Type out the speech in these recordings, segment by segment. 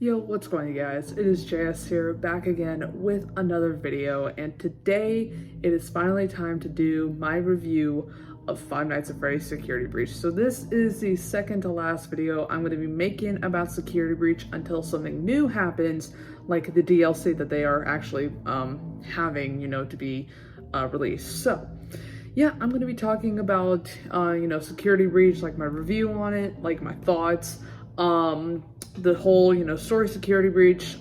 Yo, what's going on, guys? It is JS here, back again with another video, and today it is finally time to do my review of Five Nights at Freddy's Security Breach. So this is the second to last video I'm going to be making about Security Breach until something new happens, like the DLC that they are actually having, to be released. So yeah, I'm going to be talking about, Security Breach, like my review on it, like my thoughts, the whole, story Security Breach,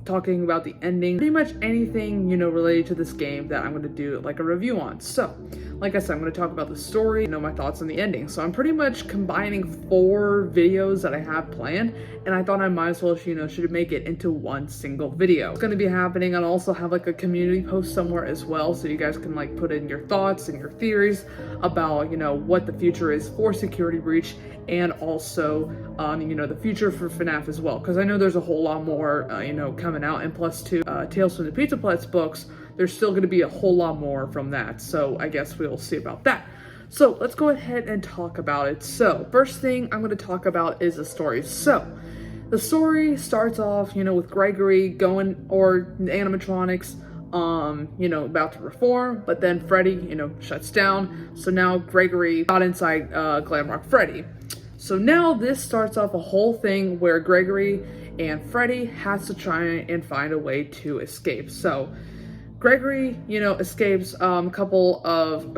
talking about the ending, pretty much anything, related to this game that I'm going to do like a review on. So, like I said, I'm going to talk about the story, my thoughts on the ending. So I'm pretty much combining 4 videos that I have planned, and I thought I might as well, should make it into one single video. It's going to be happening. I'll also have like a community post somewhere as well, so you guys can like put in your thoughts and your theories about, what the future is for Security Breach, and also, the future for FNAF as well, because I know there's a whole lot more, coming out, and plus two, Tales from the Pizza Place books, there's still going to be a whole lot more from that, so I guess we'll see about that. So let's go ahead and talk about it. So first thing I'm going to talk about is the story. So the story starts off, with Gregory or the animatronics, about to reform, but then Freddy, shuts down. So now Gregory got inside Glamrock Freddy. So now this starts off a whole thing where Gregory and Freddy has to try and find a way to escape. So Gregory, escapes a couple of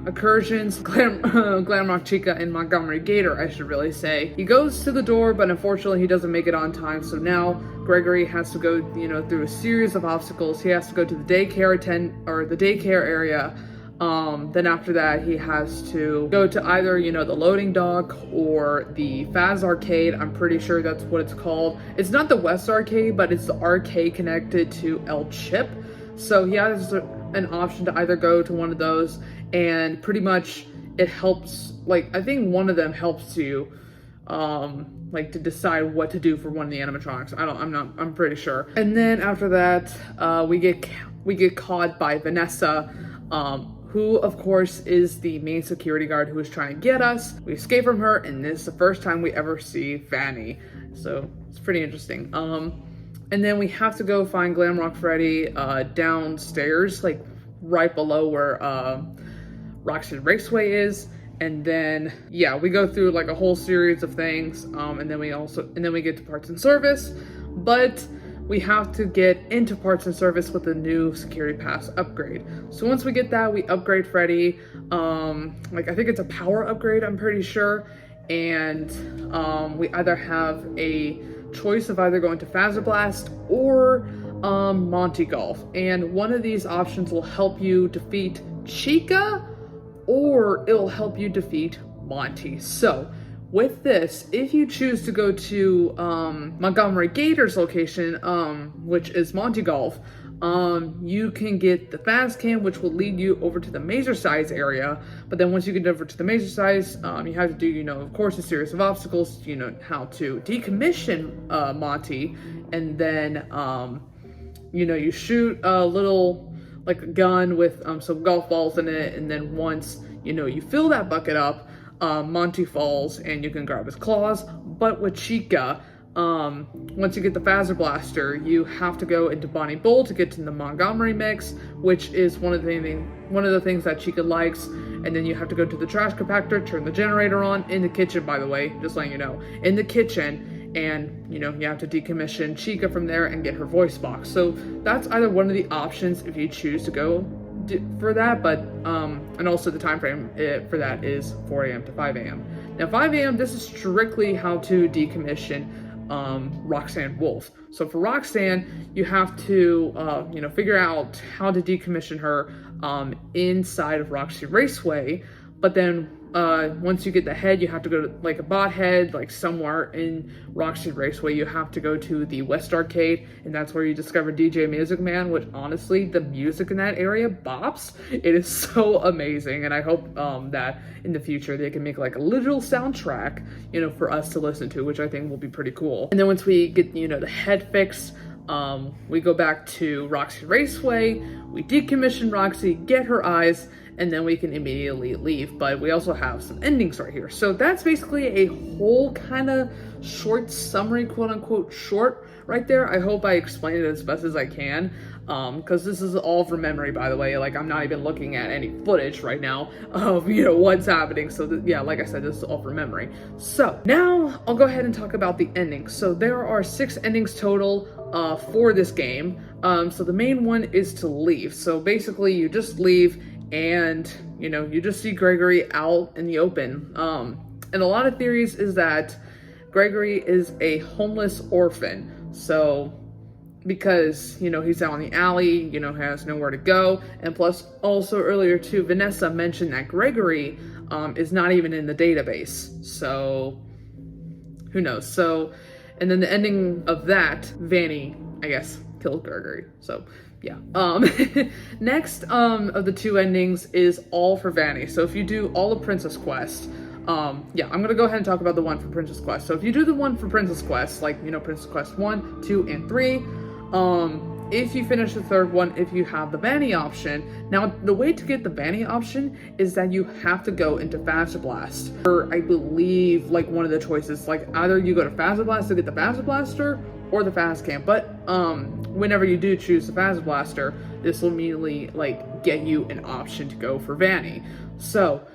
incursions, Glamrock Chica and Montgomery Gator, I should really say. He goes to the door, but unfortunately he doesn't make it on time. So now Gregory has to go, through a series of obstacles. He has to go to the daycare area. Then after that, he has to go to either, the loading dock or the Faz Arcade. I'm pretty sure that's what it's called. It's not the West Arcade, but it's the arcade connected to El Chip. So he has an option to either go to one of those, and pretty much it helps, like, I think one of them helps you, to decide what to do for one of the animatronics. I'm pretty sure. And then after that, we get caught by Vanessa, who of course is the main security guard who is trying to get us. We escape from her, and this is the first time we ever see Fanny. So it's pretty interesting. And then we have to go find Glamrock Freddy downstairs, like right below where Roxy Raceway is. And then, yeah, we go through like a whole series of things. And then we get to parts and service, but we have to get into parts and service with the new security pass upgrade. So once we get that, we upgrade Freddy. I think it's a power upgrade, I'm pretty sure. And we either have a choice of either going to Fazer Blast or Monty Golf. And one of these options will help you defeat Chica, or it'll help you defeat Monty. So with this, if you choose to go to Montgomery Gator's location, which is Monty Golf, you can get the fast cam, which will lead you over to the Mazer Size area. But then once you get over to the Mazer Size, you have to do, of course, a series of obstacles, how to decommission Monty. And then, you shoot a little, like a gun with some golf balls in it. And then once, you fill that bucket up, Monty falls and you can grab his claws. But with Chica, once you get the Fazer Blaster, you have to go into Bonnie Bull to get to the Montgomery mix, which is one of the things that Chica likes. And then you have to go to the trash compactor, turn the generator on in the kitchen, by the way, just letting you know, in the kitchen. And you have to decommission Chica from there and get her voice box. So that's either one of the options if you choose to go for that, but and also the time frame for that is 4 a.m. to 5 a.m. Now 5 a.m. this is strictly how to decommission Roxanne Wolf. So for Roxanne, you have to figure out how to decommission her inside of Roxy Raceway. But then once you get the head, you have to go to like a bot head, like somewhere in Roxy Raceway. You have to go to the West Arcade, and that's where you discover DJ Music Man, which honestly, the music in that area bops. It is so amazing, and I hope that in the future they can make like a literal soundtrack, for us to listen to, which I think will be pretty cool. And then once we get, the head fixed, We go back to Roxy Raceway, we decommission Roxy, get her eyes, and then we can immediately leave. But we also have some endings right here. So that's basically a whole kind of short summary, quote unquote short right there. I hope I explained it as best as I can, because this is all from memory, by the way. Like, I'm not even looking at any footage right now of, you know, what's happening. So yeah, like I said, this is all from memory. So now I'll go ahead and talk about the endings. So there are 6 endings total for this game. So the main one is to leave. So basically you just leave and, you know, you just see Gregory out in the open. And a lot of theories is that Gregory is a homeless orphan. So because, you know, he's out in the alley, you know, has nowhere to go. And plus also earlier too, Vanessa mentioned that Gregory is not even in the database. So who knows? So, and then the ending of that, Vanny, I guess, killed Gregory. So yeah. Next of the 2 endings is all for Vanny. So if you do all of Princess Quest, yeah, I'm gonna go ahead and talk about the one for Princess Quest. So if you do the one for Princess Quest, like, you know, Princess Quest 1, 2, and 3, if you finish the 3rd one, if you have the Vanny option. Now, the way to get the Vanny option is that you have to go into Faster Blast. Or I believe, like, one of the choices, like, either you go to Faster Blast to get the Faster Blaster or the Fast Camp. But, whenever you do choose the Faster Blaster, this will immediately, like, get you an option to go for Vanny. So,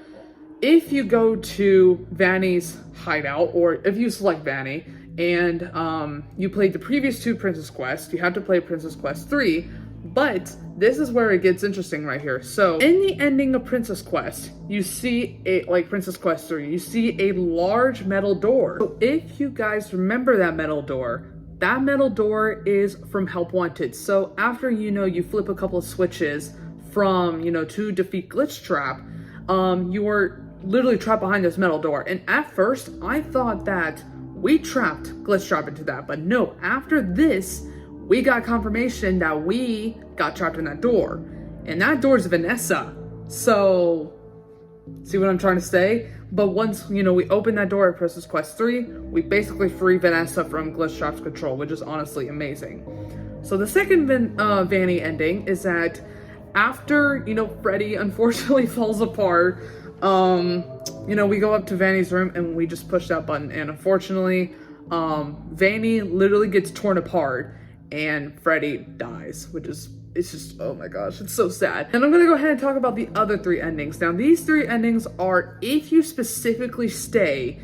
if you go to Vanny's hideout, or if you select Vanny, and you played the previous 2 Princess Quests, you have to play Princess Quest 3, but this is where it gets interesting right here. So in the ending of Princess Quest, you see Princess Quest 3, you see a large metal door. So if you guys remember that metal door is from Help Wanted. So after, you know, you flip a couple of switches from, you know, to defeat Glitch Trap, you are literally trapped behind this metal door. And at first, I thought that we trapped Glitch Trap into that, but no, after this, we got confirmation that we got trapped in that door. And that door is Vanessa. So, see what I'm trying to say? But once, you know, we open that door at Princess Quest 3, we basically free Vanessa from Glitch Trap's control, which is honestly amazing. So the second Vanny ending is that after, you know, Freddy unfortunately falls apart, you know, we go up to Vanny's room and we just push that button, and unfortunately, Vanny literally gets torn apart and Freddy dies, which is, it's just, oh my gosh, it's so sad. And I'm gonna go ahead and talk about the other 3 endings. Now, these 3 endings are if you specifically stay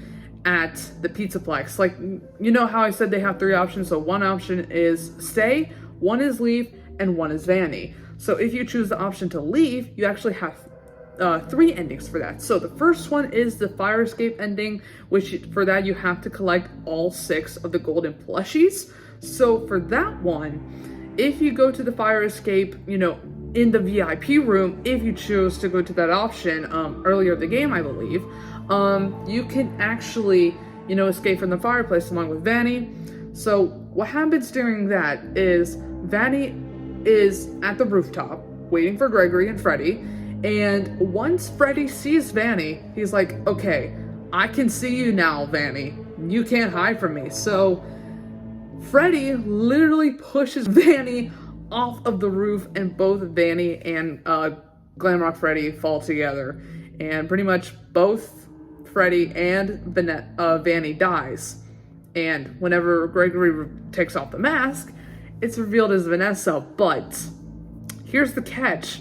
at the Pizzaplex. Like, you know how I said they have 3 options? So one option is stay, one is leave, and one is Vanny. So if you choose the option to leave, you actually have 3 endings for that. So the first one is the fire escape ending, which for that you have to collect all 6 of the golden plushies. So for that one, if you go to the fire escape, you know, in the VIP room, if you choose to go to that option earlier in the game, I believe, you can actually, you know, escape from the fireplace along with Vanny. So what happens during that is Vanny is at the rooftop waiting for Gregory and Freddy. And once Freddy sees Vanny, he's like, okay, I can see you now, Vanny. You can't hide from me. So Freddy literally pushes Vanny off of the roof, and both Vanny and Glamrock Freddy fall together. And pretty much both Freddy and Vanny dies. And whenever Gregory takes off the mask, it's revealed as Vanessa. But here's the catch.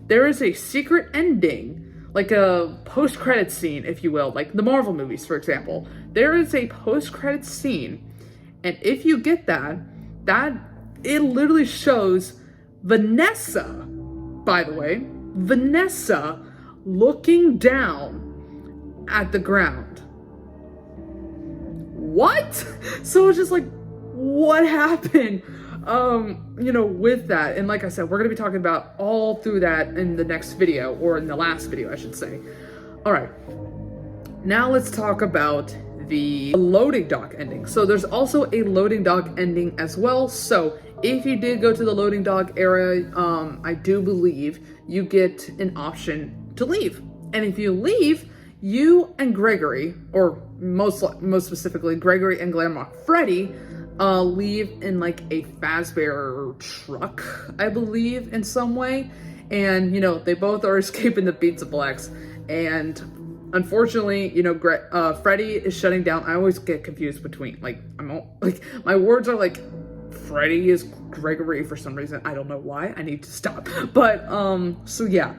There is a secret ending, like a post-credit scene, if you will, like the Marvel movies, for example. There is a post-credit scene, and if you get that it literally shows Vanessa, by the way, Vanessa looking down at the ground. What? So it's just like, what happened? You know, with that, and like I said, we're going to be talking about all through that in the next video, or in the last video, I should say. All right, now let's talk about the loading dock ending. So there's also a loading dock ending as well. So if you did go to the loading dock area, I do believe you get an option to leave. And if you leave, you and Gregory, or most specifically Gregory and Glamrock Freddy, leave in like a Fazbear truck, I believe, in some way. And, you know, they both are escaping the Pizza Plex. And unfortunately, you know, Freddy is shutting down. I always get confused between, like, my words are like, Freddy is Gregory for some reason. I don't know why. I need to stop. But, so yeah.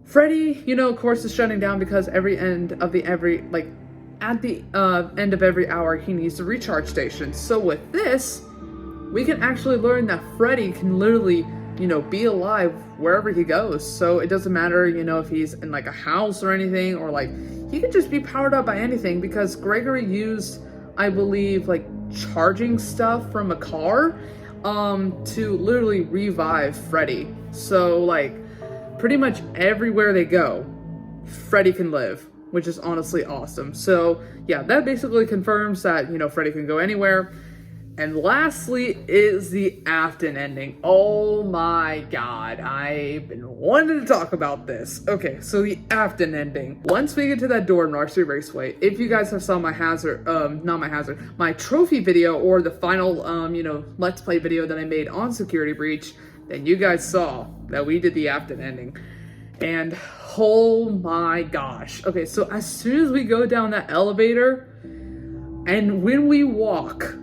Freddy, you know, of course, is shutting down because at the end of every hour, he needs a recharge station. So with this, we can actually learn that Freddy can literally, you know, be alive wherever he goes. So it doesn't matter, you know, if he's in like a house or anything, or like he could just be powered up by anything, because Gregory used, I believe, like charging stuff from a car to literally revive Freddy. So like pretty much everywhere they go, Freddy can live, which is honestly awesome. So yeah, that basically confirms that, you know, Freddy can go anywhere. And lastly is the Afton ending. Oh my god, I've been wanting to talk about this. Okay, so the Afton ending. Once we get to that door in Varsity Raceway, if you guys have saw my my trophy video, or the final, you know, Let's Play video that I made on Security Breach, then you guys saw that we did the Afton ending. And oh my gosh. Okay, so as soon as we go down that elevator, and when we walk,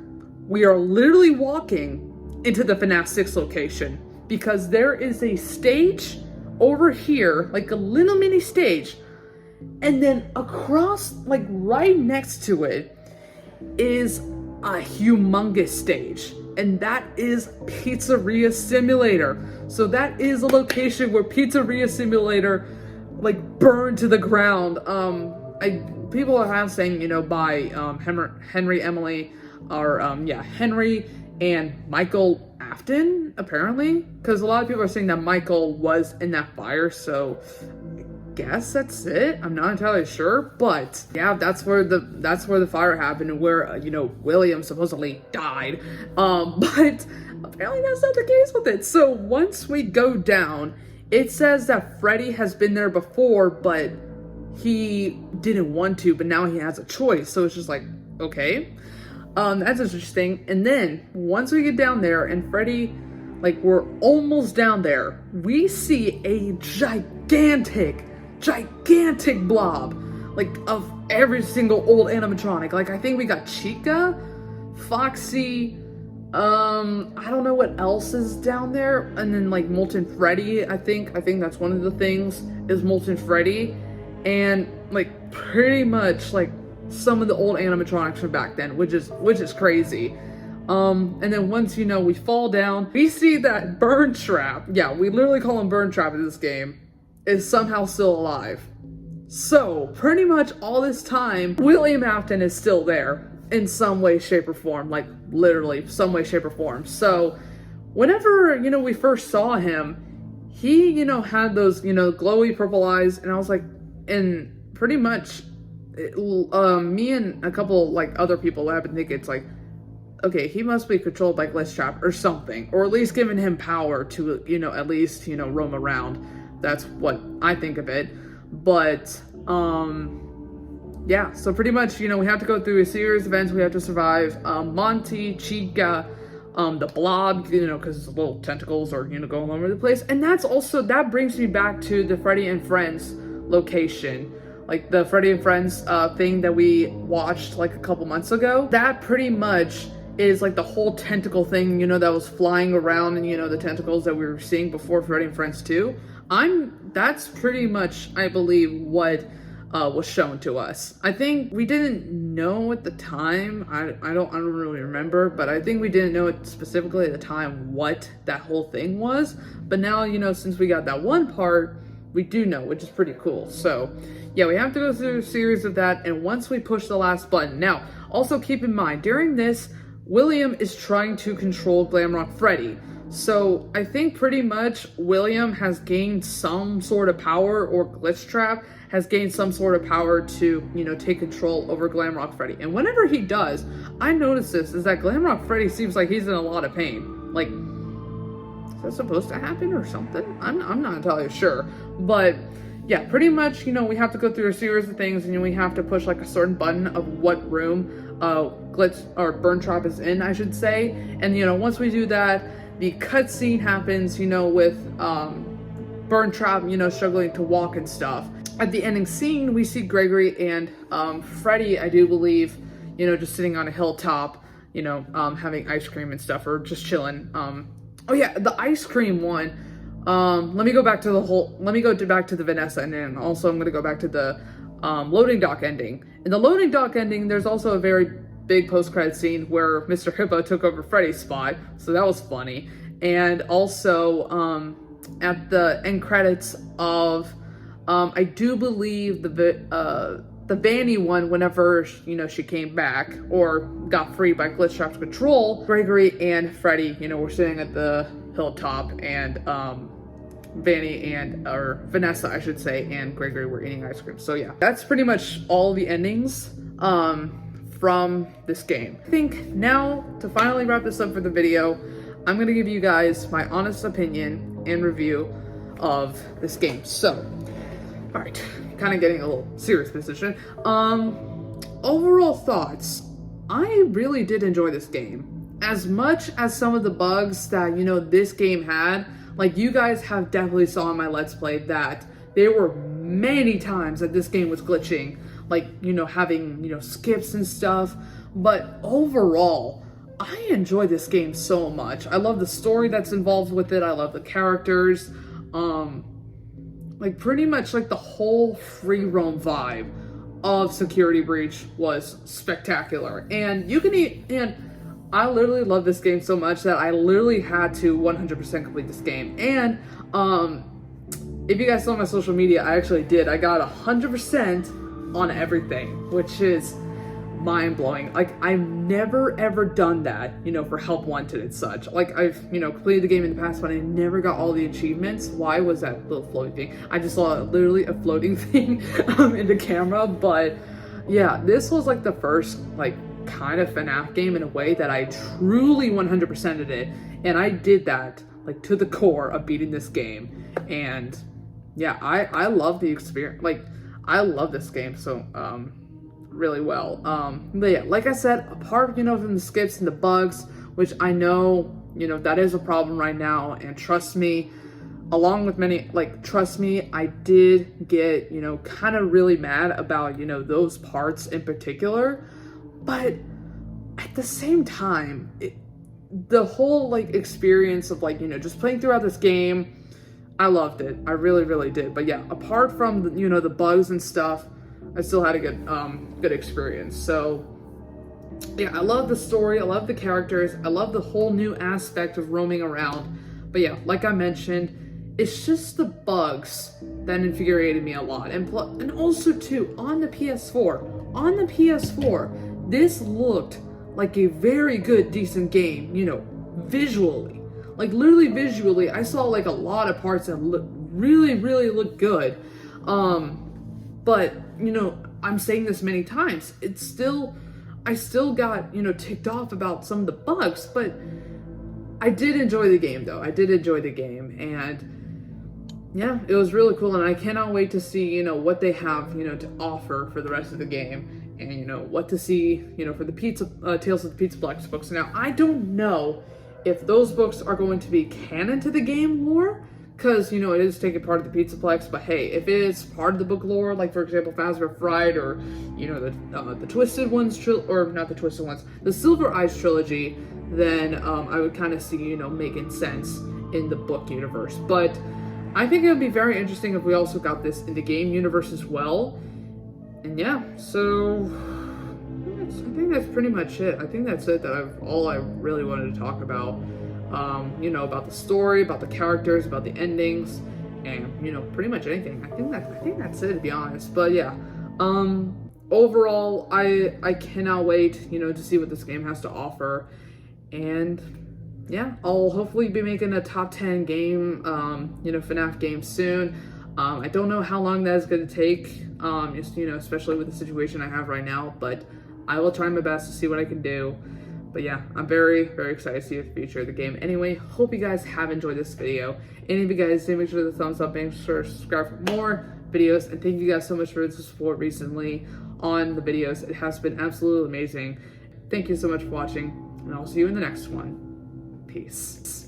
we are literally walking into the FNAF 6 location, because there is a stage over here, like a little mini stage, and then across, like right next to it, is a humongous stage, and that is Pizzeria Simulator. So that is a location where Pizzeria Simulator like burned to the ground. People are saying, you know, by Henry Emily, or Henry and Michael Afton, apparently, because a lot of people are saying that Michael was in that fire. So I guess that's it. I'm not entirely sure, but yeah, that's where the fire happened, and where you know, William supposedly died. But apparently that's not the case with it. So once we go down, it says that Freddy has been there before, but he didn't want to, but now he has a choice. So it's just like, okay. That's interesting. And then once we get down there and Freddy, like we're almost down there, we see a gigantic blob, like of every single old animatronic. Like I think we got Chica, Foxy, I don't know what else is down there, and then like Molten Freddy. I think that's one of the things, is Molten Freddy, and like pretty much like some of the old animatronics from back then, which is crazy. And then once, you know, we fall down, we see that Burn Trap, yeah, we literally call him Burn Trap in this game, is somehow still alive. So pretty much all this time, William Afton is still there in some way, shape, or form, like literally some way, shape, or form. So whenever, you know, we first saw him, he, you know, had those, you know, glowy purple eyes, and I was like, and pretty much me and a couple like other people have been thinking, it's like, okay, he must be controlled by Glitch Trap or something, or at least giving him power to, you know, at least, you know, roam around. That's what I think of it. But yeah, so pretty much, you know, we have to go through a series of events. We have to survive Monty, Chica, the blob, you know, because little tentacles are, you know, going all over the place. And that's also, that brings me back to the Freddy and Friends location, like the Freddy and Friends thing that we watched like a couple months ago. That pretty much is like the whole tentacle thing, you know, that was flying around, and you know, the tentacles that we were seeing before Freddy and Friends 2. That's pretty much, I believe, what was shown to us. I think we didn't know at the time, I don't really remember, but I think we didn't know it specifically at the time what that whole thing was. But now, you know, since we got that one part, we do know, which is pretty cool. So yeah, we have to go through a series of that, and once we push the last button. Now, also keep in mind, during this, William is trying to control Glamrock Freddy. So I think pretty much William has gained some sort of power, or Glitch Trap has gained some sort of power to, you know, take control over Glamrock Freddy. And whenever he does, I notice this, is that Glamrock Freddy seems like he's in a lot of pain. Like, is that supposed to happen or something? I'm not entirely sure. But yeah, pretty much, you know, we have to go through a series of things, and we have to push like a certain button of what room glitch or burn trap is in, I should say. And once we do that, the cutscene happens, with burn trap, struggling to walk and stuff. At the ending scene, we see Gregory and Freddy, I do believe, just sitting on a hilltop, having ice cream and stuff, or just chilling. Oh yeah, the ice cream one. Let me go back to the Vanessa, and then also I'm gonna go back to the loading dock ending. In the loading dock ending, there's also a very big post-credit scene where Mr. Hippo took over Freddy's spot, so that was funny. And also, at the end credits of, I do believe the Vanny one, whenever she came back or got free by glitch trap control, Gregory and Freddy, were sitting at the hilltop, and Vanny or Vanessa, I should say, and Gregory were eating ice cream. So yeah, that's pretty much all the endings from this game. I think now, to finally wrap this up for the video, I'm gonna give you guys my honest opinion and review of this game. So, all right, kind of getting a little serious position. Overall thoughts, I really did enjoy this game. As much as some of the bugs that, this game had, like you guys have definitely saw in my Let's Play that there were many times that this game was glitching, like, having, skips and stuff. But overall, I enjoy this game so much. I love the story that's involved with it. I love the characters. Like pretty much like the whole free roam vibe of Security Breach was spectacular. And I literally love this game so much that I literally had to 100% complete this game. And if you guys saw my social media, I actually did. I got 100% on everything, which is mind-blowing. Like, I've never ever done that, for Help Wanted and such. Like, I've, completed the game in the past, but I never got all the achievements. Why was that little floating thing? I just saw literally a floating thing in the camera. But yeah, this was like the first, like, kind of FNAF game in a way that I truly 100%ed it. And I did that, like, to the core of beating this game. And yeah, I love the experience. Like, I love this game so really well. But yeah, like I said, apart from the skips and the bugs, which I know that is a problem right now, and trust me, along with many, trust me, I did get kind of really mad about those parts in particular. But at the same time, the whole experience of just playing throughout this game, I loved it. I really, really did. But yeah, apart from the bugs and stuff, I still had a good experience. So yeah, I love the story. I love the characters. I love the whole new aspect of roaming around. But yeah, like I mentioned, it's just the bugs that infuriated me a lot. And also too, on the PS4, this looked like a very good, decent game, visually. Like, literally visually, I saw, a lot of parts that really, really looked good. But, I'm saying this many times, I still got, ticked off about some of the bugs, but I did enjoy the game, though. I did enjoy the game, and yeah, it was really cool, and I cannot wait to see, what they have, to offer for the rest of the game. And what to see for the Tales of the Pizzaplex books. Now, I don't know if those books are going to be canon to the game lore, because it is taking part of the Pizzaplex. But hey, if it is part of the book lore, like for example Fazbear Fright, or the Twisted Ones or not the Twisted Ones, the Silver Eyes trilogy, then I would kind of see making sense in the book universe. But I think it would be very interesting if we also got this in the game universe as well. And yeah, so I think that's pretty much it. I think that's it. All I really wanted to talk about. About the story, about the characters, about the endings, and pretty much anything. I think that's it, to be honest. But yeah, overall, I cannot wait to see what this game has to offer. And yeah, I'll hopefully be making a top 10 game, FNAF game soon. I don't know how long that is going to take, especially with the situation I have right now, but I will try my best to see what I can do. But yeah, I'm very, very excited to see the future of the game. Anyway, hope you guys have enjoyed this video. And if you guys did, make sure to thumbs up, make sure to subscribe for more videos, and thank you guys so much for the support recently on the videos. It has been absolutely amazing. Thank you so much for watching, and I'll see you in the next one. Peace.